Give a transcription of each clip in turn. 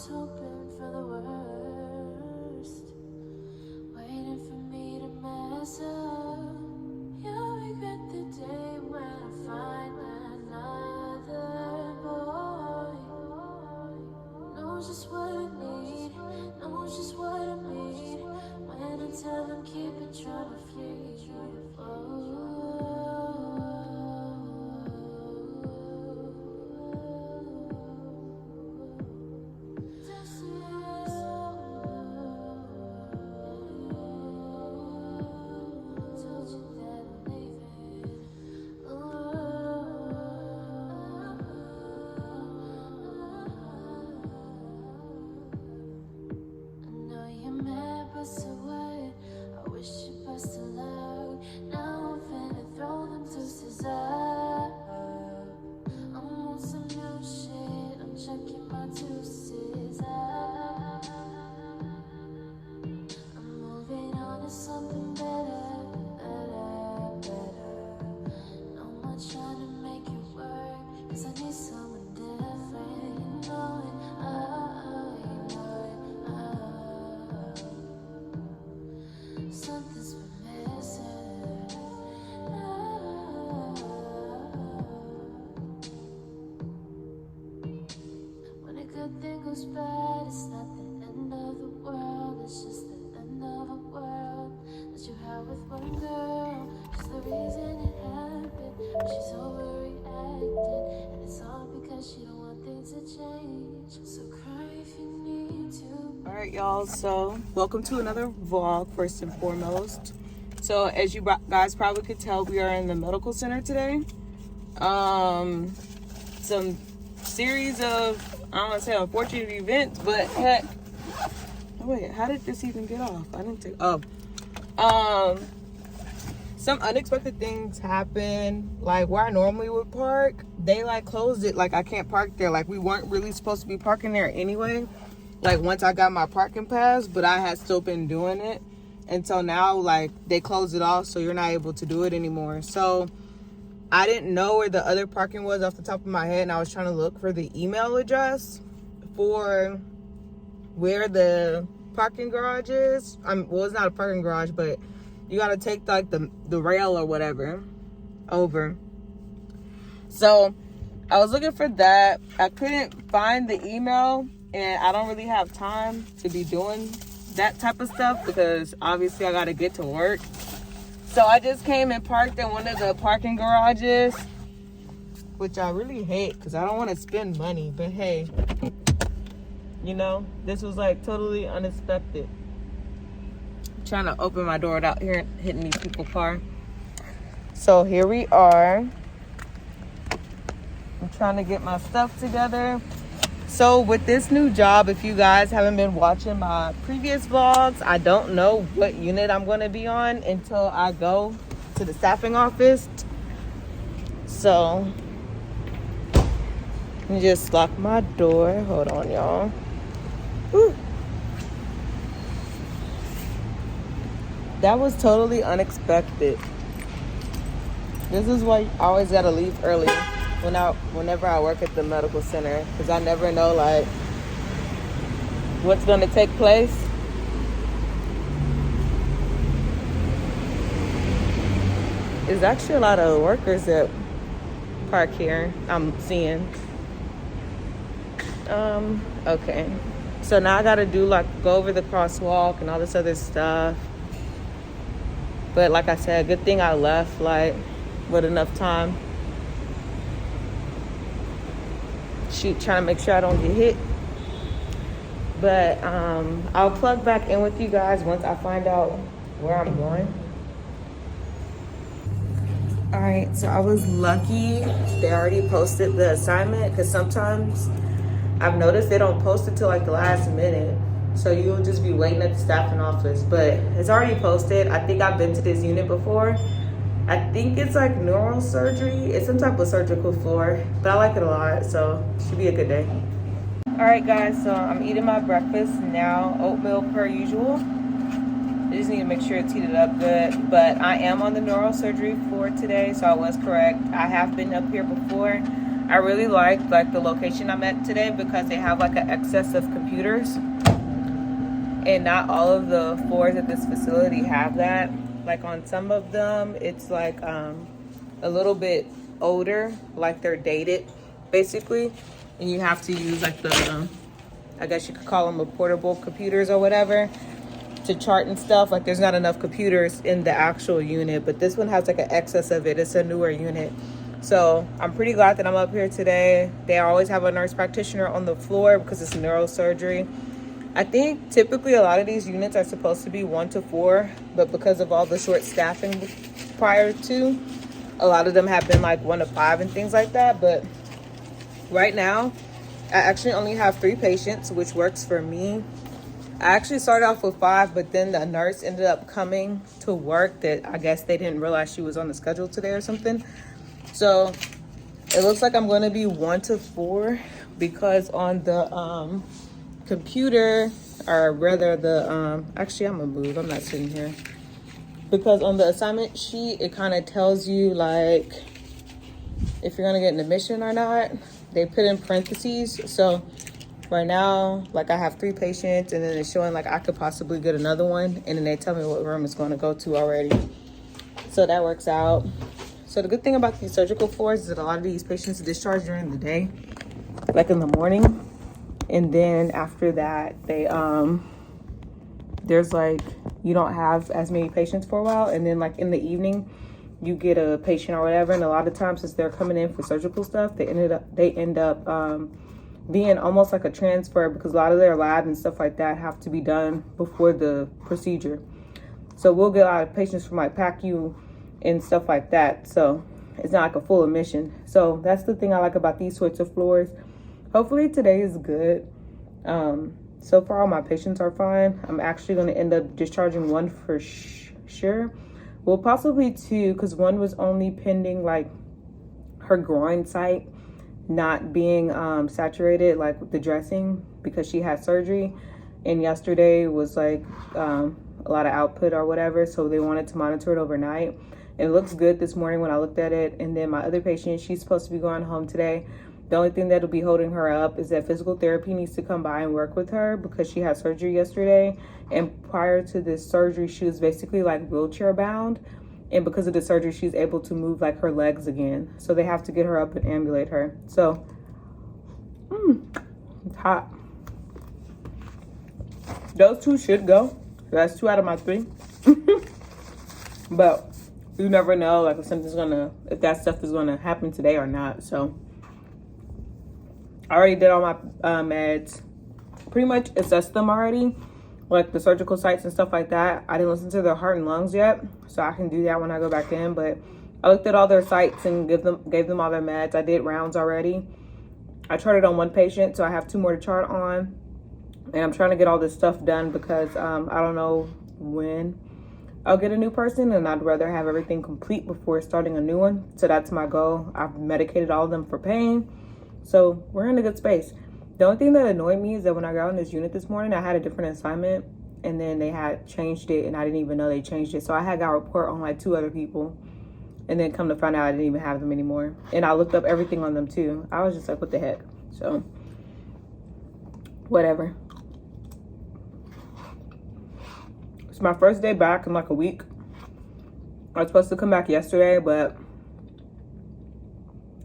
was hoping for the worst, waiting for me to mess up. You'll regret the day when I find another boy. Knows just what I need, knows just what I need. When I tell them keep it, trying to free you. Bad, it's not the end of the world, it's just the end of a world that you have with one girl. She's the reason it happened, but she's overreacting, and it's all because she don't want things to change. So cry if you need to. All right, y'all, so welcome to another vlog, first and foremost. So as you guys probably could tell, we are in the medical center today. Some series of, I don't want to say unfortunate events, but heck, oh wait, how did this even get off? I didn't take, some unexpected things happen, like where I normally would park, they like closed it, like I can't park there, like we weren't really supposed to be parking there anyway, like once I got my parking pass, but I had still been doing it until now, like they closed it off, so you're not able to do it anymore. So I didn't know where the other parking was off the top of my head, and I was trying to look for the email address for where the parking garage is. Well, it's not a parking garage, but you gotta take like the rail or whatever over. So I was looking for that. I couldn't find the email, and I don't really have time to be doing that type of stuff because obviously I gotta get to work. So I just came and parked in one of the parking garages, which I really hate because I don't want to spend money. But hey, you know, this was like totally unexpected. I'm trying to open my door without hitting these people's car. So here we are. I'm trying to get my stuff together. So with this new job, if you guys haven't been watching my previous vlogs, I don't know what unit I'm going to be on until I go to the staffing office. So let me just lock my door. Hold on, y'all. Whew. That was totally unexpected. This is why I always got to leave early whenever I work at the medical center, because I never know like what's going to take place. There's actually a lot of workers that park here, I'm seeing. Okay, so now I gotta do like go over the crosswalk and all this other stuff, but like I said, good thing I left like with enough time. Trying to make sure I don't get hit. But I'll plug back in with you guys once I find out where I'm going. All right, so I was lucky they already posted the assignment, because sometimes I've noticed they don't post it till like the last minute, so you'll just be waiting at the staffing office. But it's already posted. I think I've been to this unit before. I think it's like neurosurgery. It's some type of surgical floor, but I like it a lot, so it should be a good day. All right, guys, so I'm eating my breakfast now, oatmeal per usual. I just need to make sure it's heated up good, but I am on the neurosurgery floor today, so I was correct. I have been up here before. I really liked like the location I'm at today because they have like an excess of computers, and not all of the floors at this facility have that. Like on some of them, it's like a little bit older, like they're dated, basically, and you have to use like the, I guess you could call them a portable computers or whatever to chart and stuff. Like there's not enough computers in the actual unit, but this one has like an excess of it. It's a newer unit. So I'm pretty glad that I'm up here today. They always have a nurse practitioner on the floor because it's neurosurgery. I think typically a lot of these units are supposed to be 1 to 4, but because of all the short staffing prior to, a lot of them have been like 1 to 5 and things like that. But right now, I actually only have 3 patients, which works for me. I actually started off with 5, but then the nurse ended up coming to work that I guess they didn't realize she was on the schedule today or something. So it looks like I'm going to be 1 to 4 because on the computer, or rather the actually I'm gonna move, I'm not sitting here, because on the assignment sheet it kind of tells you like if you're gonna get an admission or not. They put in parentheses. So right now, like I have 3 patients, and then it's showing like I could possibly get another one, and then they tell me what room it's going to go to already. So that works out. So the good thing about these surgical floors is that a lot of these patients discharge during the day, like in the morning. And then after that, they there's like, you don't have as many patients for a while, and then like in the evening you get a patient or whatever. And a lot of times, since they're coming in for surgical stuff, they end up being almost like a transfer, because a lot of their lab and stuff like that have to be done before the procedure. So we'll get a lot of patients from like PACU and stuff like that. So it's not like a full admission. So that's the thing I like about these sorts of floors. Hopefully today is good. So far all my patients are fine. I'm actually going to end up discharging 1 for sure. Well, possibly 2, because 1 was only pending like her groin site not being saturated, like with the dressing, because she had surgery, and yesterday was like a lot of output or whatever, so they wanted to monitor it overnight. And it looks good this morning when I looked at it. And then my other patient, she's supposed to be going home today. The only thing that'll be holding her up is that physical therapy needs to come by and work with her, because she had surgery yesterday, and prior to this surgery she was basically like wheelchair bound, and because of the surgery she's able to move like her legs again, so they have to get her up and ambulate her. So it's hot. Those 2 should go. That's 2 out of my 3. But you never know, like if that stuff is gonna happen today or not. So I already did all my meds, pretty much assessed them already, like the surgical sites and stuff like that. I didn't listen to their heart and lungs yet, so I can do that when I go back in. But I looked at all their sites and gave them all their meds. I did rounds already. I charted on 1 patient, so I have 2 more to chart on. And I'm trying to get all this stuff done because I don't know when I'll get a new person, and I'd rather have everything complete before starting a new one. So that's my goal. I've medicated all of them for pain, so we're in a good space. The only thing that annoyed me is that when I got on this unit this morning, I had a different assignment, and then they had changed it, and I didn't even know they changed it. So I had got a report on like 2 other people, and then come to find out I didn't even have them anymore. And I looked up everything on them too. I was just like, what the heck? So whatever. It's my first day back in like a week. I was supposed to come back yesterday, but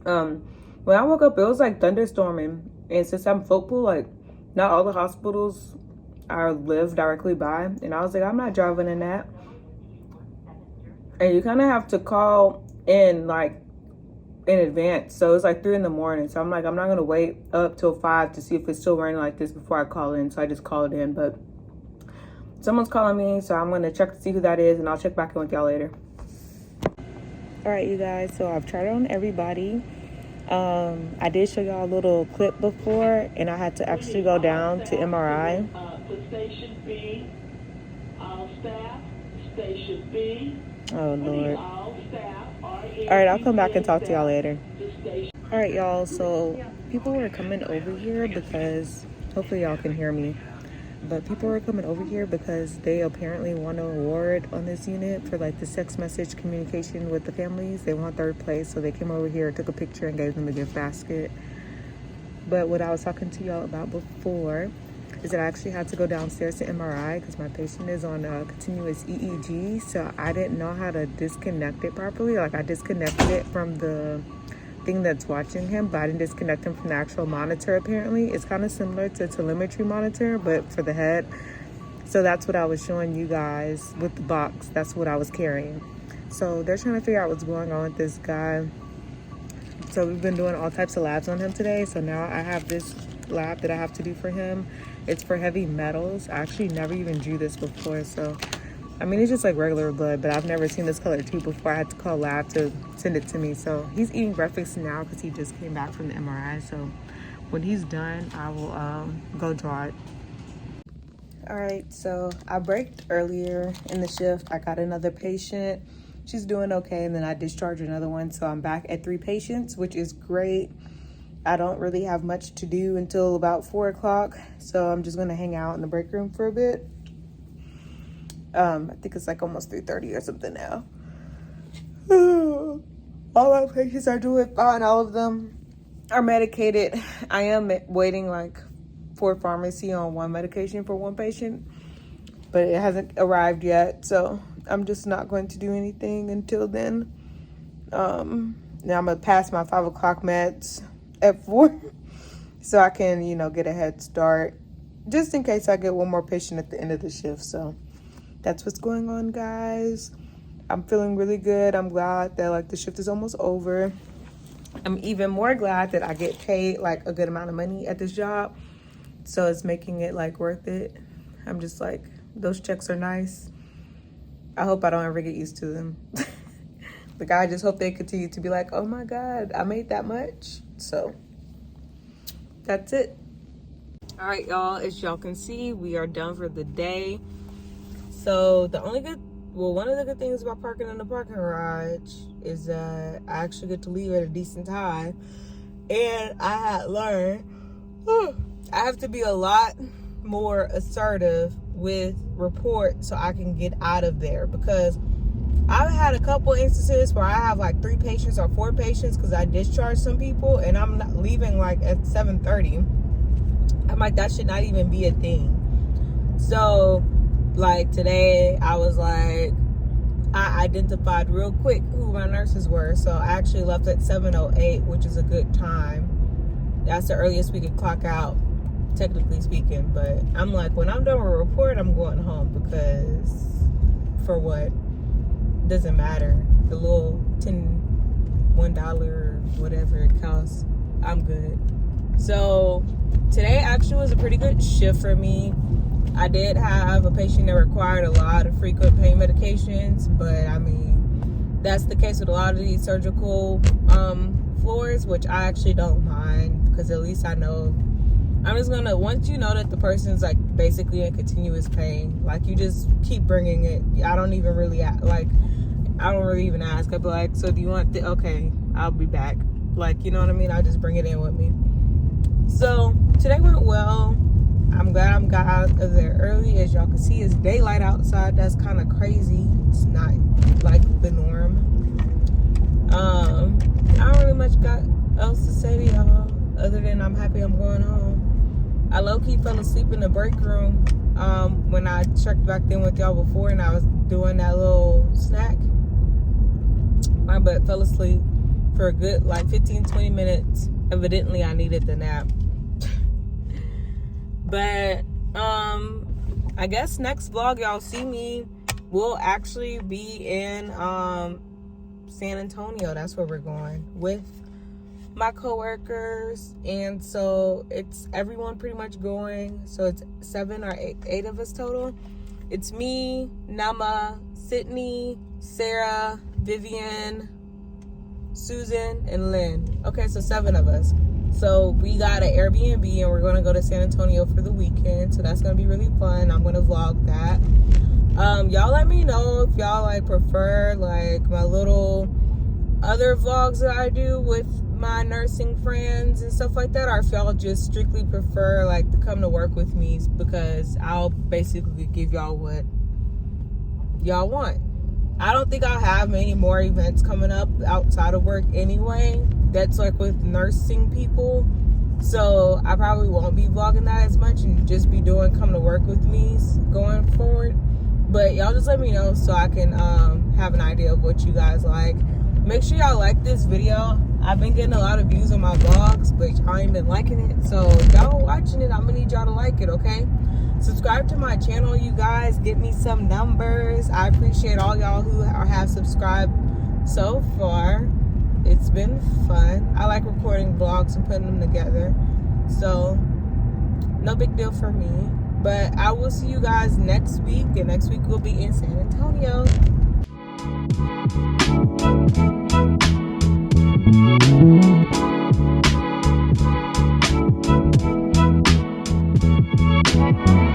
when I woke up, it was like thunderstorming. And since I'm focal, like not all the hospitals I live directly by, and I was like, I'm not driving in that. And you kind of have to call in like in advance, so it's like 3 in the morning. So I'm like, I'm not gonna wait up till 5 to see if it's still raining like this before I call in. So I just called in, but someone's calling me, so I'm gonna check to see who that is, and I'll check back in with y'all later. All right, you guys, so I've tried on everybody. I did show y'all a little clip before, and I had to actually go down to MRI. To station B, all staff, station B. Oh Lord. All staff are in. All right, I'll come back and talk to y'all later. All right, y'all, so people were coming over here because hopefully y'all can hear me, But people are coming over here because they apparently won an award on this unit for like the text message communication with the families. They won 3rd place, so they came over here, took a picture, and gave them a gift basket. But what I was talking to y'all about before is that I actually had to go downstairs to MRI because my patient is on a continuous EEG, so I didn't know how to disconnect it properly. Like, I disconnected it from the thing that's watching him, but I didn't disconnect him from the actual monitor. Apparently it's kind of similar to telemetry monitor, but for the head. So that's what I was showing you guys with the box. That's what I was carrying. So they're trying to figure out what's going on with this guy. So we've been doing all types of labs on him today. So now I have this lab that I have to do for him. It's for heavy metals. I actually never even drew this before, so I mean, it's just like regular blood, but I've never seen this color too before. I had to call lab to send it to me. So he's eating breakfast now because he just came back from the MRI. So when he's done, I will go draw it. All right, so I braked earlier in the shift. I got another patient. She's doing okay, and then I discharged another one. So I'm back at 3 patients, which is great. I don't really have much to do until about 4 o'clock. So I'm just gonna hang out in the break room for a bit. I think it's like almost 3:30 or something now. All my patients are doing fine. All of them are medicated. I am waiting like for pharmacy on one medication for one patient, but it hasn't arrived yet. So I'm just not going to do anything until then. Now I'm gonna pass my 5 o'clock meds at 4 so I can, you know, get a head start just in case I get one more patient at the end of the shift. So that's what's going on, guys. I'm feeling really good. I'm glad that like the shift is almost over. I'm even more glad that I get paid like a good amount of money at this job. So it's making it like worth it. I'm just like, those checks are nice. I hope I don't ever get used to them. Like, I just hope they continue to be like, oh my God, I made that much. So that's it. All right, y'all, as y'all can see, we are done for the day. So one of the good things about parking in the parking garage is that I actually get to leave at a decent time. And I had learned I have to be a lot more assertive with reports so I can get out of there, because I've had a couple instances where I have like 3 patients or 4 patients because I discharged some people and I'm not leaving like at 7:30. I'm like, that should not even be a thing. So like today, I was like, I identified real quick who my nurses were. So I actually left at 7:08, which is a good time. That's the earliest we could clock out, technically speaking. But I'm like, when I'm done with a report, I'm going home, because for what? Doesn't matter. The little $1, whatever it costs, I'm good. So today actually was a pretty good shift for me. I did have a patient that required a lot of frequent pain medications, but I mean, that's the case with a lot of these surgical floors, which I actually don't mind, because at least I know, I'm just gonna, once you know that the person's like basically in continuous pain, like, you just keep bringing it. I don't really even ask. I'll be like, so do you want okay, I'll be back. Like, you know what I mean? I'll just bring it in with me. So today went well. I'm glad I got out of there early. As y'all can see, it's daylight outside. That's kind of crazy. It's not like the norm. I don't really much got else to say to y'all other than I'm happy I'm going home. I low-key fell asleep in the break room when I checked back in with y'all before and I was doing that little snack. My butt fell asleep for a good like 15-20 minutes. Evidently I needed the nap. But I guess next vlog y'all see me will actually be in San Antonio. That's where we're going with my coworkers, and so it's everyone pretty much going. So it's 7 or 8 of us total. It's me, Nama, Sydney, Sarah, Vivian, Susan, and Lynn. Okay, so 7 of us. So we got an Airbnb and we're going to go to San Antonio for the weekend. So that's going to be really fun. I'm going to vlog that. Y'all let me know if y'all like prefer like my little other vlogs that I do with my nursing friends and stuff like that, or if y'all just strictly prefer like to come to work with me, because I'll basically give y'all what y'all want. I don't think I'll have many more events coming up outside of work anyway. That's like with nursing people. So I probably won't be vlogging that as much and just be doing come to work with me going forward. But y'all just let me know so I can have an idea of what you guys like. Make sure y'all like this video. I've been getting a lot of views on my vlogs, but y'all ain't been liking it. So if y'all watching it, I'm gonna need y'all to like it, okay? Subscribe to my channel, you guys. Get me some numbers. I appreciate all y'all who have subscribed so far. It's been fun. I like recording vlogs and putting them together. So, no big deal for me. But I will see you guys next week. And next week we'll be in San Antonio.